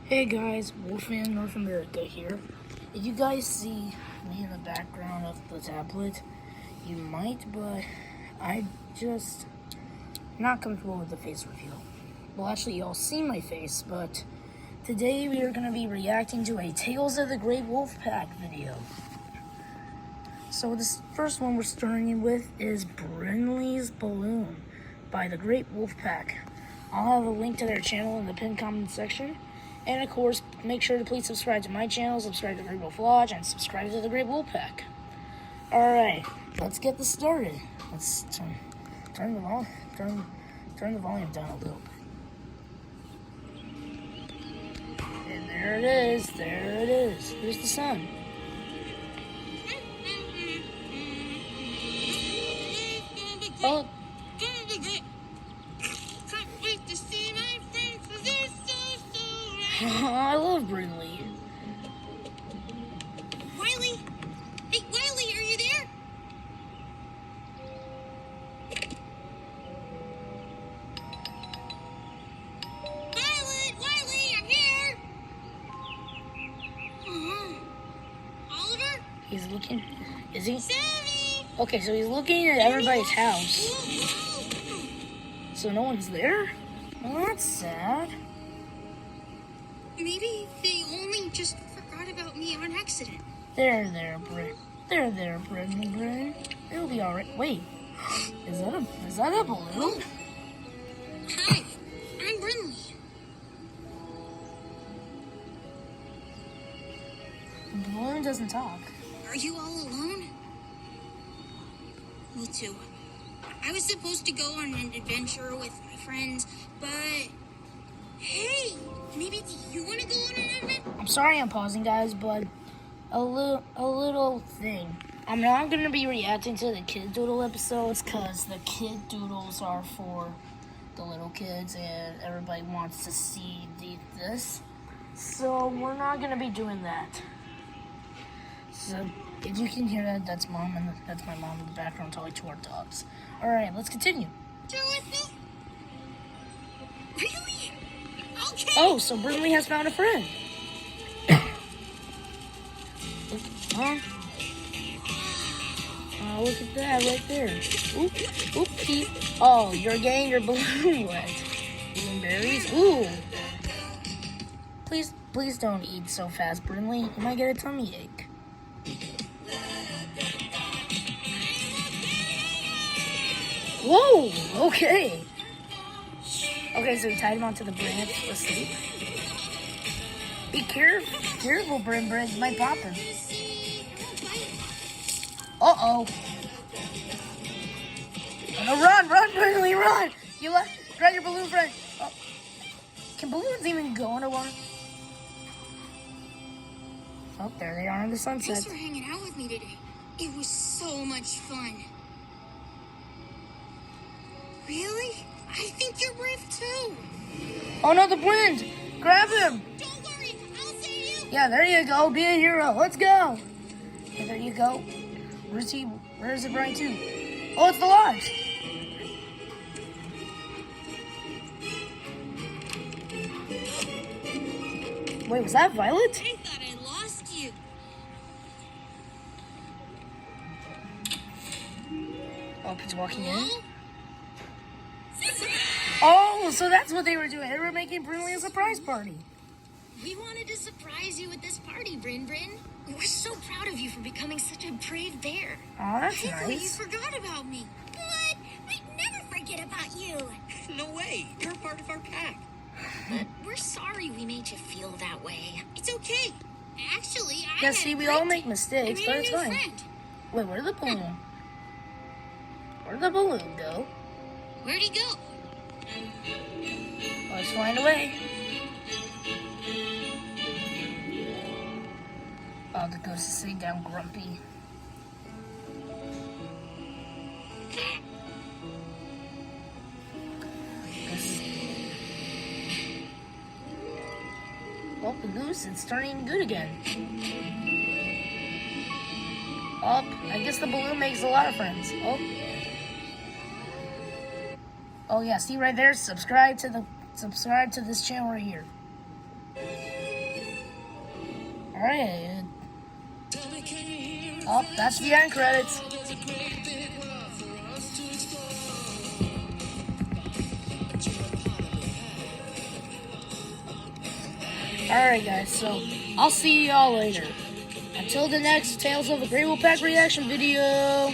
Hey guys, Wolfman North America here. If you guys see me in the background of the tablet, you might, but I just not comfortable with the face reveal. Well, actually, y'all see my face, but today we are going to be reacting to a Tales of the Great Wolf Pack video. So this first one we're starting with is Brinleys Balloon by the Great Wolf Pack. I'll have a link to their channel in the pinned comment section. And of course, make sure to please subscribe to my channel, subscribe to Great Wolf Lodge, and subscribe to the Great Wolf Pack. Alright, let's get this started. Let's turn the volume down a little bit. And there it is, Here's the sun. Oh. I love Brinley. Wiley! Hey, Wiley, are you there? Wiley, I'm here! Oliver? He's looking, is he? Sammy! Okay, so he's looking at everybody's house. So no one's there? Well, that's sad. Maybe they only just forgot about me on accident. There, Brin. It'll be alright. Wait, is that a balloon? Hi, I'm Brinley. The balloon doesn't talk. Are you all alone? Me too. I was supposed to go on an adventure with my friends, but hey, maybe you want to go on an adventure? I'm sorry I'm pausing, guys, but a little thing. I'm not going to be reacting to the Kid Doodle episodes because the Kid Doodles are for the little kids and everybody wants to see this. So we're not going to be doing that. So if you can hear that, that's my mom in the background talking to our dogs. All right, let's continue. Really? Okay. Oh, so Brinley has found a friend. Huh? Oh, look at that right there. Oop. Oh, you're getting your balloon wet. Eating berries? Ooh. Please don't eat so fast, Brinley. You might get a tummy ache. Whoa, okay. Okay, so we tied him onto the branch. Let's see. Be careful, Brin. You might pop him. Uh-oh. Oh, no, run, Brinley, run! Grab your balloon friend. Oh. Can balloons even go underwater? Oh, there they are in the sunset. Thanks for hanging out with me today. It was so much fun. Really? I think you're brave too. Oh no, the wind! Grab him! Don't worry, I'll save you. Yeah, there you go. Be a hero. Let's go. Okay, there you go. Where's he? Where is it right to? Oh, it's the lodge. Wait, was that Violet? I thought I lost you. Oh, he's walking in. Oh, so that's what they were doing. They were making Brinley a surprise party. We wanted to surprise you with this party, Brin. We're so proud of you for becoming such a brave bear. Oh, that's I thought you nice. forgot about me. What? I'd never forget about you. No way. You're a part of our pack. But we're sorry we made you feel that way. It's okay. Actually, I Yeah, had see, a we great all make time. mistakes, I but made it's a new fine. friend. Wait, where'd the balloon? Where'd the balloon go? Where'd he go? Oh, it's flying away. Oh, the ghost is sitting down grumpy. Oh, the goose is turning good again. Oh, I guess the balloon makes a lot of friends. Oh. Oh yeah, see right there, subscribe to this channel right here. Alright. Oh, that's the end credits. Alright guys, so I'll see y'all later. Until the next Tales of the Great Wolfpack reaction video.